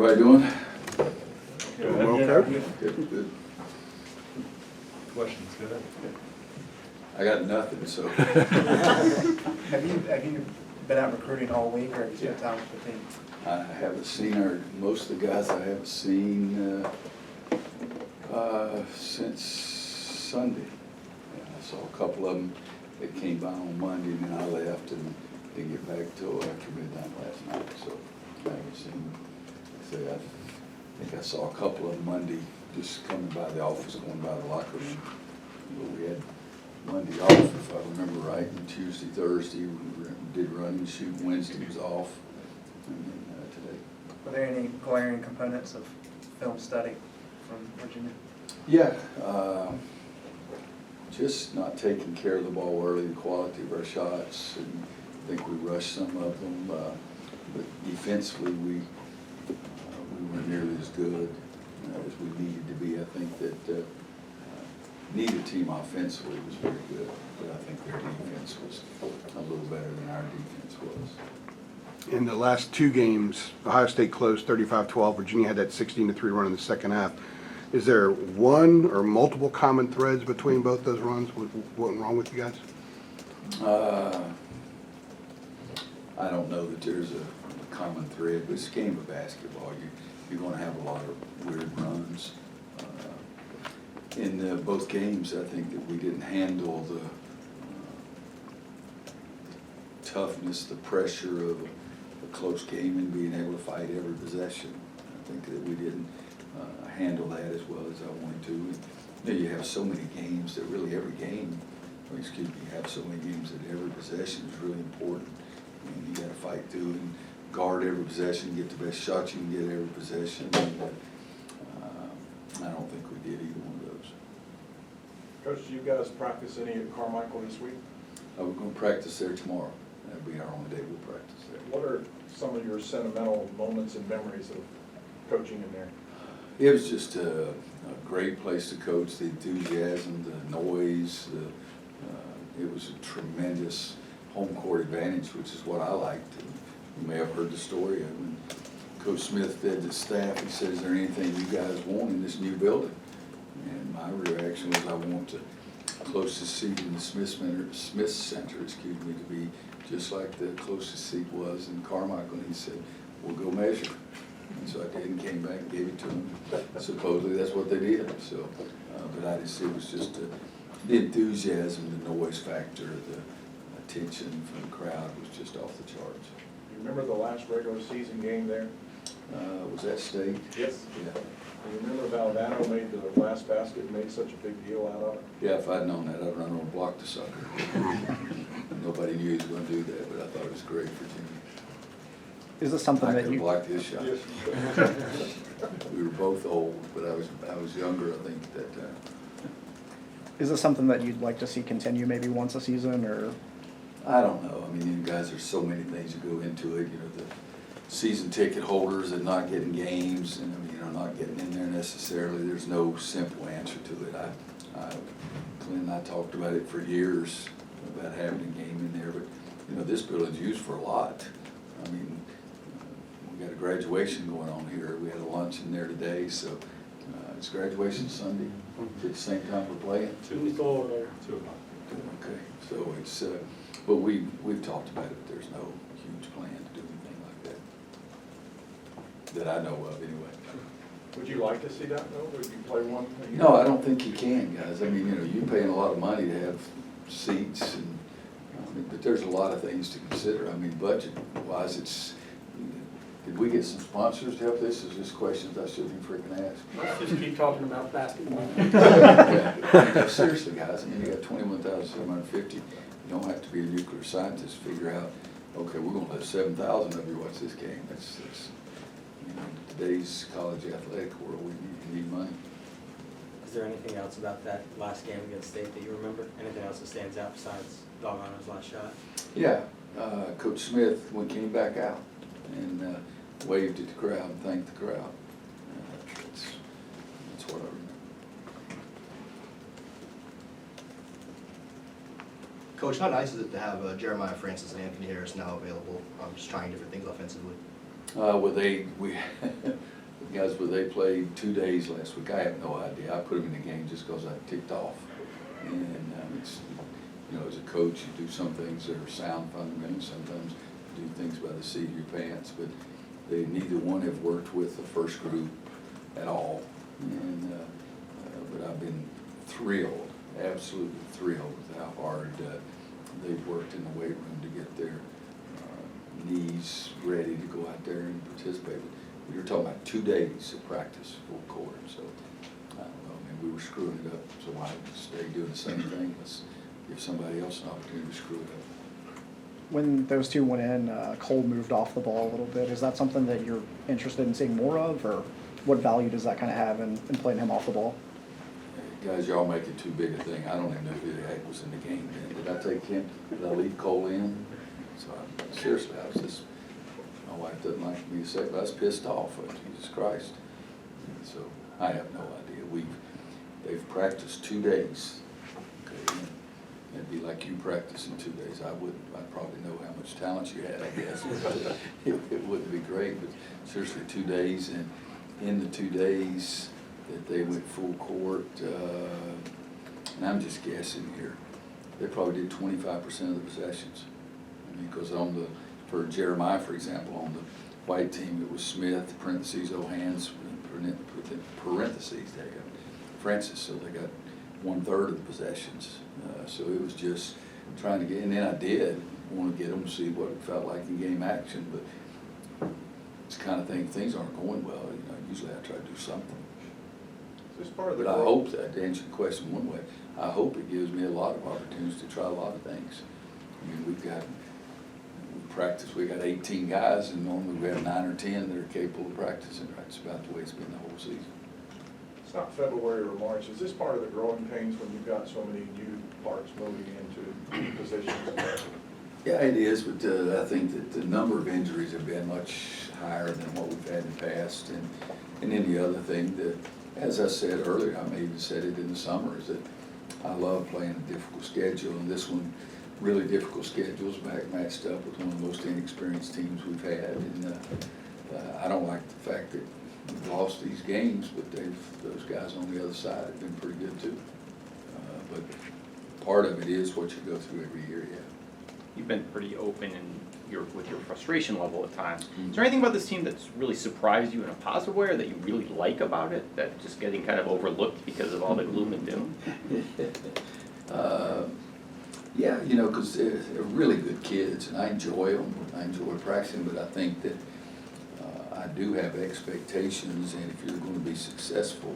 everybody doing? Okay. Good. Questions, good? I got nothing, so. Have you been out recruiting all week, or have you spent Yeah. time with the team? I haven't seen most of the guys I haven't seen since Sunday. Yeah, I saw a couple of them that came by on Monday, and then I left and didn't get back till after midnight last night, so I haven't seen. I think I saw a couple of them Monday, just coming by the office, going by the locker room. We had Monday off, if I remember right, and Tuesday, Thursday, we did run and shoot. Wednesday was off, and then today. Were there any glaring components of film study from Virginia? Yeah, just not taking care of the ball early, the quality of our shots, and I think we rushed some of them. But defensively, we weren't nearly as good as we needed to be. I think that neither team offensively was very good, but I think their defense was a little better than our defense was. In the last two games, Ohio State closed 35-12. Virginia had that 16-3 run in the second half. Is there one or multiple common threads between both those runs? What went wrong with you guys? I don't know that there's a common thread, but it's a game of basketball. You're going to have a lot of weird runs. In both games, I think that we didn't handle the toughness, the pressure of a close game and being able to fight every possession. I think that we didn't handle that as well as I wanted to. And, you know, you have so many games that really every game, or excuse me, you have so many games that every possession is really important. And you got to fight through and guard every possession, get the best shot you can get every possession. And, I don't think we did either one of those. Coach, do you guys practice any at Carmichael this week? We're going to practice there tomorrow. That'll be our only day we'll practice there. What are some of your sentimental moments and memories of coaching in there? It was just a great place to coach. The enthusiasm, the noise, it was a tremendous home court advantage, which is what I liked. And you may have heard the story of when Coach Smith did the staff. He said, "Is there anything you guys want in this new building?" And my reaction was, "I want the closest seat in the Smith Center, to be just like the closest seat was in Carmichael." And he said, "We'll go measure." And so I did and came back and gave it to him. Supposedly that's what they did. So, but I just, it was just the enthusiasm, the noise factor, the attention from the crowd was just off the charts. You remember the last regular season game there? Was that state? Yes. Yeah. You remember Valdano made the last basket and made such a big deal out of it? Yeah, if I'd known that, I'd run over and block the sucker. Nobody knew he was going to do that, but I thought it was great for Jimmy. Is this something I that could you? block his shot. Yes. We were both old, but I was younger, I think, at that time. Is this something that you'd like to see continue maybe once a season, or? I don't know. I mean, you guys, there's so many things that go into it. You know, the season ticket holders and not getting games and, not getting in there necessarily. There's no simple answer to it. Clint and I talked about it for years about having a game in there, but, this building's used for a lot. I mean, we got a graduation going on here. We had a lunch in there today, so it's graduation Sunday at the same time we're playing. 2 o'clock. Okay, so it's, but we've talked about it. There's no huge plan to do anything like that I know of anyway. Would you like to see that, though? Would you play one a year? No, I don't think you can, guys. I mean, you're paying a lot of money to have seats, and but there's a lot of things to consider. I mean, budget-wise, did we get some sponsors to help this? Is this questions I shouldn't freaking ask? Let's just keep talking about basketball. Yeah. Seriously, guys, I mean, you got 21,750. You don't have to be a nuclear scientist to figure out, okay, we're gonna let 7,000 of you watch this game. That's today's college athletic world, we need money. Is there anything else about that last game against State that you remember? Anything else that stands out besides Valdano's last shot? Yeah, Coach Smith, we came back out and waved at the crowd and thanked the crowd. That's what I remember. Coach, how nice is it to have Jeremiah Francis and Anthony Harris now available, just trying different things offensively? Well, Guys, but they played 2 days last week. I have no idea. I put them in the game just because I ticked off. And it's, you know, as a coach, you do some things that are sound fundamentally. Sometimes you do things by the seat of your pants. But they neither one have worked with the first group at all. And but I've been thrilled, absolutely thrilled with how hard they've worked in the weight room to get their knees ready to go out there and participate. You're talking about 2 days of practice, full court, so, I don't know, I mean, we were screwing it up, so why stay doing the same thing? Let's give somebody else an opportunity to screw it up. When those two went in, Cole moved off the ball a little bit. Is that something that you're interested in seeing more of, or what value does that kind of have in playing him off the ball? Guys, y'all make it too big a thing. I don't even know who the heck was in the game then. Did I take him? Did I leave Cole in? So seriously, I was just, my wife doesn't like me to say, but I was pissed off at Jesus Christ. And so I have no idea. They've practiced 2 days. Okay, and it'd be like you practicing 2 days. I'd probably know how much talent you had, I guess. But it wouldn't be great, but seriously, 2 days. And in the 2 days that they went full court, and I'm just guessing here, they probably did 25% of the possessions. I mean, because for Jeremiah, for example, on the white team, it was Smith, parentheses, O'Hands, parentheses, there you go, Francis, so they got 1/3 of the possessions. So it was just trying to get, and then I did want to get them to see what it felt like in game action, but it's the kind of thing, things aren't going well, you know, usually I try to do something. Is this part of the But I growth? hope that, to answer the question one way, I hope it gives me a lot of opportunities to try a lot of things. I mean, we got 18 guys, and normally we have 9 or 10 that are capable of practicing. That's about the way it's been the whole season. It's not February or March. Is this part of the growing pains when you've got so many new parts moving into new positions? Yeah, it is, but I think that the number of injuries have been much higher than what we've had in the past. And then the other thing that, as I said earlier, I may even said it in the summer, is that I love playing a difficult schedule, and this one, really difficult schedules matched up with one of the most inexperienced teams we've had. And I don't like the fact that we've lost these games, but those guys on the other side have been pretty good too. But part of it is what you go through every year, yeah. You've been pretty open with your frustration level at times. Is there anything about this team that's really surprised you in a positive way, or that you really like about it, that just getting kind of overlooked because of all the gloom and doom? Yeah, you know, because they're really good kids, and I enjoy them. I enjoy practicing, but I think that I do have expectations, and if you're going to be successful,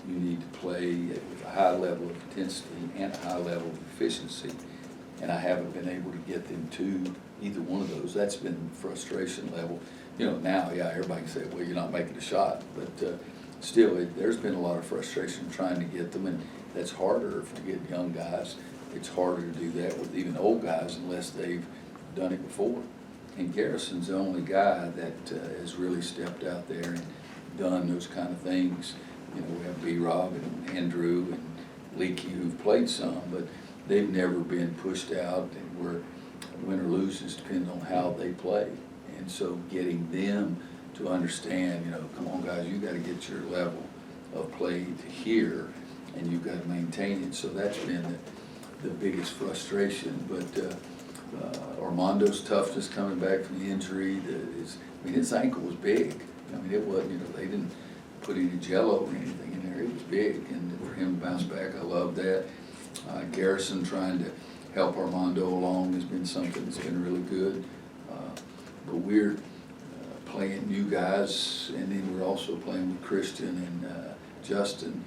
you need to play with a high level of intensity and a high level of efficiency. And I haven't been able to get them to either one of those. That's been frustration level. You know, now, yeah, everybody can say, well, you're not making a shot, but still, there's been a lot of frustration trying to get them, and that's harder if you get young guys. It's harder to do that with even old guys unless they've done it before. And Garrison's the only guy that has really stepped out there and done those kind of things. You know, we have B-Rob and Andrew and Leaky who've played some, but they've never been pushed out, and where win or loses depends on how they play. And so getting them to understand, you know, come on guys, you got to get your level of play to here, and you've got to maintain it. So that's been the biggest frustration. But Armando's toughness coming back from the injury, his ankle was big. I mean, it wasn't, you know, they didn't put any jello or anything in there. It was big, and for him to bounce back, I love that. Garrison trying to help Armando along has been something that's been really good. But we're playing new guys, and then we're also playing with Christian and Justin,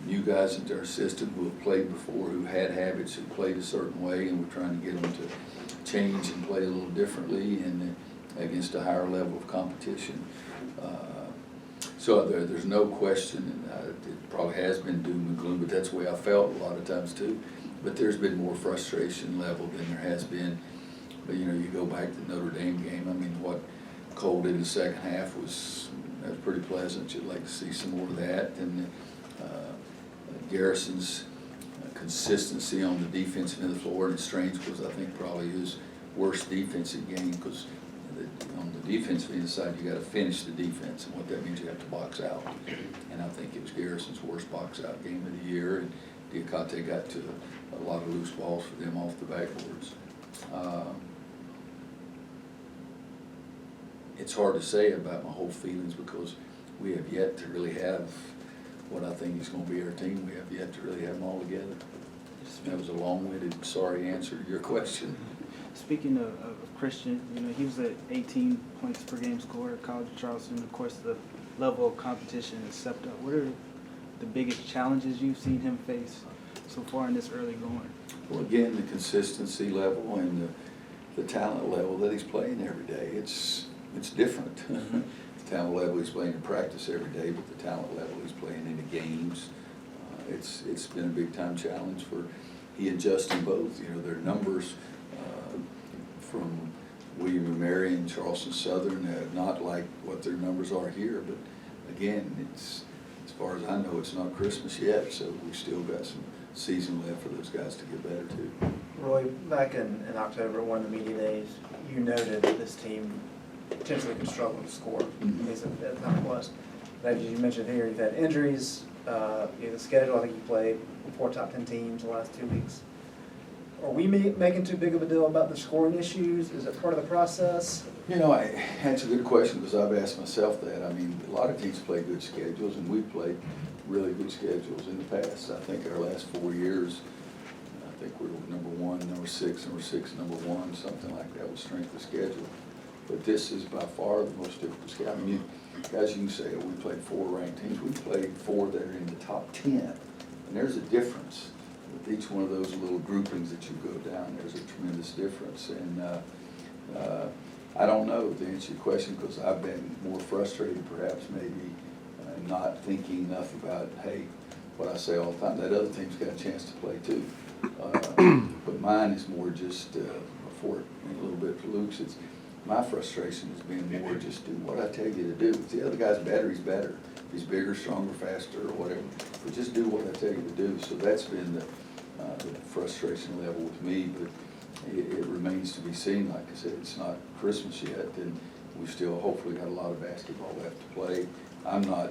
new guys into our system who have played before, who had habits, who played a certain way, and we're trying to get them to change and play a little differently and against a higher level of competition. So there's no question, and it probably has been doom and gloom, but that's the way I felt a lot of times too. But there's been more frustration level than there has been. But you know, you go back to the Notre Dame game, I mean, what Cole did in the second half was pretty pleasant. You'd like to see some more of that. And Garrison's consistency on the defensive end of the floor, and it's strange because I think probably his worst defensive game, because on the defensive end side, you gotta finish the defense, and what that means, you have to box out. And I think it was Garrison's worst box out game of the year, and Diakate got to a lot of loose balls for them off the backboards. It's hard to say about my whole feelings because we have yet to really have what I think is gonna be our team. We have yet to really have them all together. That was a long-winded, sorry answer to your question. Speaking of Christian, he was at 18 points per game scorer at College of Charleston. Of course, the level of competition has stepped up. What are the biggest challenges you've seen him face so far in this early going? Well, again, the consistency level and the talent level that he's playing every day. It's different. The talent level he's playing in practice every day, but the talent level he's playing in the games, it's been a big-time challenge for he and Justin both. Their numbers from William and Mary and Charleston Southern, not like what their numbers are here, but again, as far as I know, it's not Christmas yet, so we've still got some season left for those guys to get better too. Roy, back in October, one of the media days, you noted that this team potentially could struggle to score, at least at the time it was. As you mentioned here, you've had injuries, the schedule, I think you played 4 top 10 teams the last 2 weeks. Are we making too big of a deal about the scoring issues? Is it part of the process? That's a good question because I've asked myself that. I mean, a lot of teams play good schedules, and we've played really good schedules in the past. I think our last 4 years, I think we were number 1, number 6, number 1, something like that with strength of schedule. But this is by far the most difficult schedule. I mean, as you can say, we played 4 ranked teams. We played 4 that are in the top 10, and there's a difference. With each one of those little groupings that you go down, there's a tremendous difference. And I don't know to answer your question because I've been more frustrated perhaps maybe not thinking enough about, hey, what I say all the time, that other team's got a chance to play too. But mine is more just, before a little bit for Luke's, my frustration has been more just do what I tell you to do. If the other guy's better, he's better. If he's bigger, stronger, faster, or whatever. But just do what I tell you to do. So that's been the frustration level with me, but it remains to be seen. Like I said, it's not Christmas yet, and we've still hopefully got a lot of basketball left to play. I'm not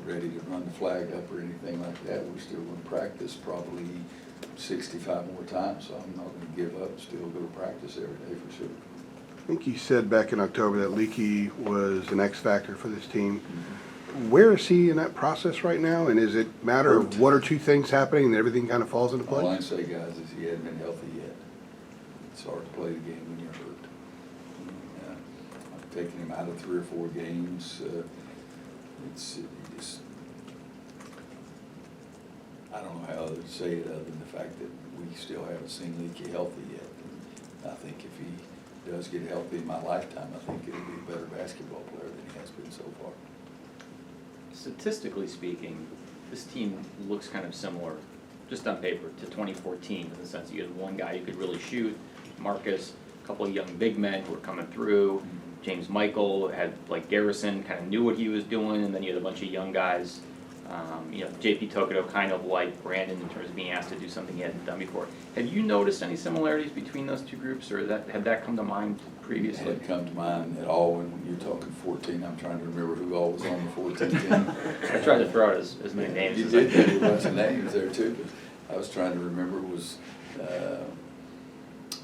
ready to run the flag up or anything like that. We're still going to practice probably 65 more times, so I'm not going to give up, still go to practice every day for sure. I think you said back in October that Leaky was an X factor for this team. Where is he in that process right now? And is it a matter of 1 or 2 things happening and everything kind of falls into place? All I can say, guys, is he hasn't been healthy yet. It's hard to play the game when you're hurt. I've taken him out of 3 or 4 games. I don't know how to say it other than the fact that we still haven't seen Leaky healthy yet. And I think if he does get healthy in my lifetime, I think he'll be a better basketball player than he has been so far. Statistically speaking, this team looks kind of similar, just on paper, to 2014 in the sense that you had one guy who could really shoot, Marcus, a couple of young big men who were coming through, James Michael had, like Garrison, kind of knew what he was doing, and then you had a bunch of young guys. JP Tokido kind of like Brandon in terms of being asked to do something he hadn't done before. Have you noticed any similarities between those 2 groups, or had that come to mind previously? It hadn't come to mind at all. When you're talking 14, I'm trying to remember who all was on the 14 team. I tried to throw out as many names You as did I could. give me a bunch of names there too, but I was trying to remember was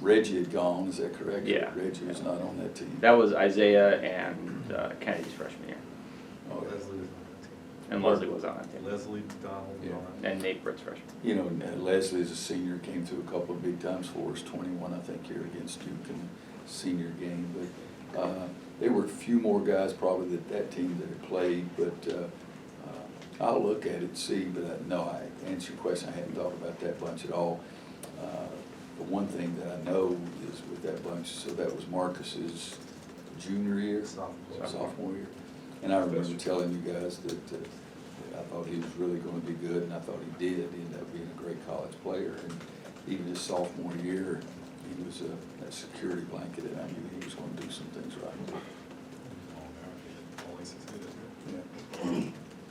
Reggie had gone, is that correct? Yeah. Reggie was not on that team. That was Isaiah and Kennedy's freshman year, Oh, yeah. Leslie was on that and Leslie was on that team. team, Leslie Donald was on that. and Nate Britt's freshman. Leslie's a senior, came through a couple of big times for us, 21, I think, here against Duke in the senior game. But there were a few more guys probably that team that had played, but I'll look at it and see. But no, I answer your question, I hadn't thought about that bunch at all. The one thing that I know is with that bunch, so that was Marcus's junior year, sophomore year. And I remember telling you guys that I thought he was really going to be good, and I thought he did. He ended up being a great college player. And even his sophomore year, he was that security blanket, and I knew he was going to do some things right.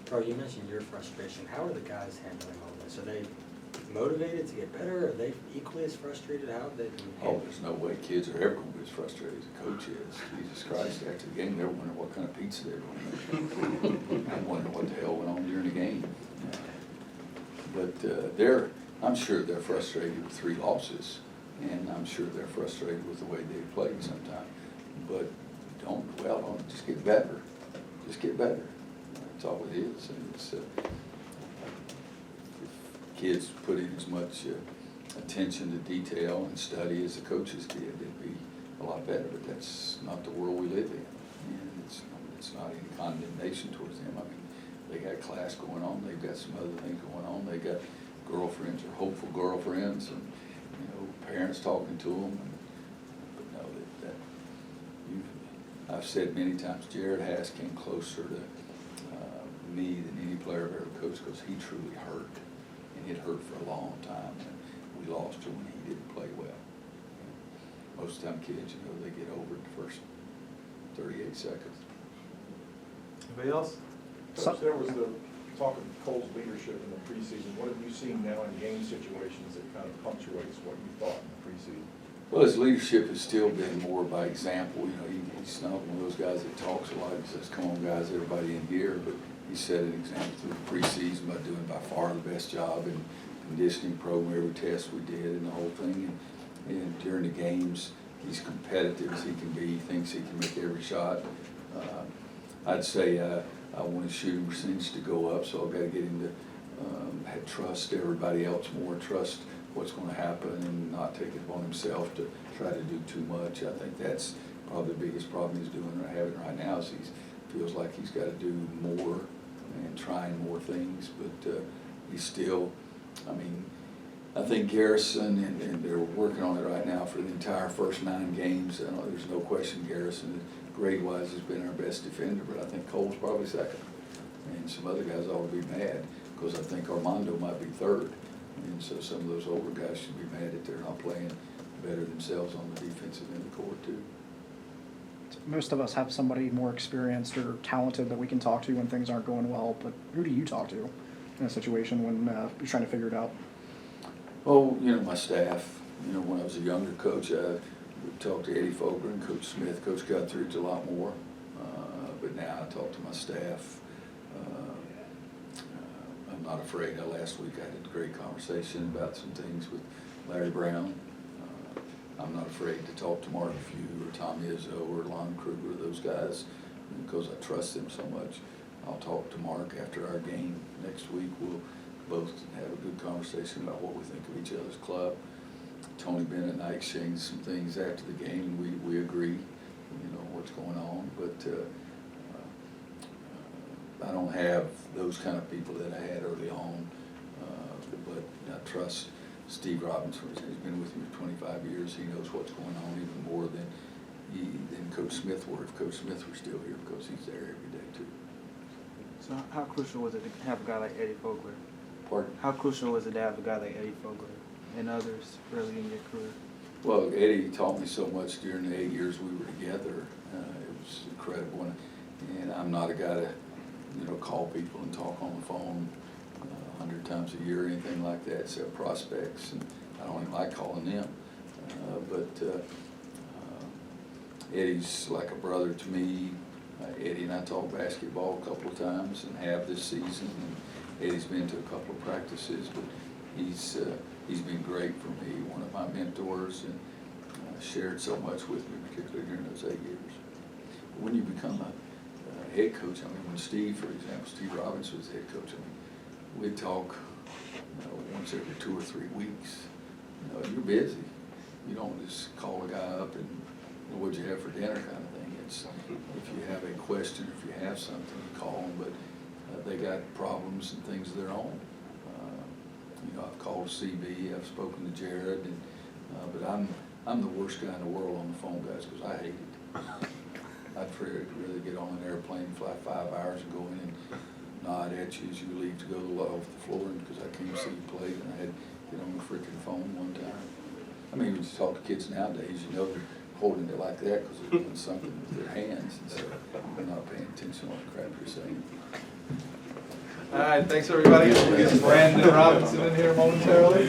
Bro, you mentioned your frustration. How are the guys handling all this? Are they motivated to get better? Are they equally as frustrated? How have they been Oh, handling there's no way kids are ever gonna be as frustrated as a coach is. Jesus Christ, after the game, they're wondering what kind of pizza they're gonna make. I'm wondering what the hell went on during the game. But I'm sure they're frustrated with 3 losses, and I'm sure they're frustrated with the way they played sometimes. But don't dwell on it, just get better. Just get better. That's all it is. And it's, if kids put in as much attention to detail and study as the coaches did, it'd be a lot better. But that's not the world we live in. And it's not any condemnation towards them. I mean, they got class going on, they've got some other things going on, they got girlfriends or hopeful girlfriends, and, you know, parents talking to them. But no, I've said many times, Jared Hass came closer to me than any player I've ever coached, because he truly hurt, and it hurt for a long time, and we lost him when he didn't play well. Most of the time, kids, you know, they get over it the first 38 seconds. Anybody else? Coach, there was the talk of Cole's leadership in the preseason. What have you seen now in game situations that kind of punctuates what you thought in the preseason? Well, his leadership has still been more by example. You know, he's not one of those guys that talks a lot. He says, "Come on, guys, everybody in here." But he set an example through the preseason by doing by far the best job in conditioning program, every test we did, and the whole thing. And during the games, he's competitive as he can be. He thinks he can make every shot. I'd say I want his shooting percentage to go up, so I've got to get him to trust everybody else more, trust what's going to happen, and not take it upon himself to try to do too much. I think that's probably the biggest problem he's having right now, is he feels like he's got to do more and trying more things, but he's still, I mean, I think Garrison, and they're working on it right now for the entire first 9 games. I know there's no question Garrison, grade-wise, has been our best defender, but I think Cole's probably second. And some other guys ought to be mad, because I think Armando might be third. And so some of those older guys should be mad that they're not playing better themselves on the defensive end of the court too. Most of us have somebody more experienced or talented that we can talk to when things aren't going well, but who do you talk to in a situation when you're trying to figure it out? Oh, you know, my staff. You know, when I was a younger coach, I would talk to Eddie Fogler and Coach Smith. Coach Guthridge a lot more, but now I talk to my staff. I'm not afraid. Last week I had a great conversation about some things with Larry Brown. I'm not afraid to talk to Mark Few or Tom Izzo or Lon Kruger, those guys, because I trust them so much. I'll talk to Mark after our game next week. We'll both have a good conversation about what we think of each other's club. Tony Bennett and I exchanged some things after the game. We agree, you know, what's going on, but I don't have those kind of people that I had early on, but I trust Steve Robinson. He's been with me for 25 years. He knows what's going on even more than Coach Smith were, if Coach Smith were still here, because he's there every day too. So how crucial was it to have a guy like Eddie Fogler? Pardon? How crucial was it to have a guy like Eddie Fogler and others early in your career? Well, Eddie taught me so much during the 8 years we were together. It was incredible, and I'm not a guy to, you know, call people and talk on the phone 100 times a year or anything like that, except prospects, and I don't even like calling them. Eddie's like a brother to me. Eddie and I talked basketball a couple of times and have this season. And Eddie's been to a couple of practices, but he's been great for me, one of my mentors, and shared so much with me, particularly during those 8 years. When you become a head coach, I mean, when Steve, for example, Steve Robinson was head coach, I mean, we'd talk, you know, once every 2 or 3 weeks. You know, you're busy. You don't just call a guy up and, what'd you have for dinner kind of thing. It's, if you have a question, if you have something, you call them, but they got problems and things of their own. You know, I've called CB, I've spoken to Jared, and, but I'm the worst guy in the world on the phone, guys, because I hate it. I'd rather get on an airplane, fly 5 hours, and go in and nod at you as you leave to go off the floor, because I can't see you play, and I had to get on the freaking phone one time. I mean, when you talk to kids nowadays, you know they're holding it like that because they're doing something with their hands, and so they're not paying attention to what crap you're saying. All right, thanks, everybody. We'll get Brandon Robinson in here momentarily.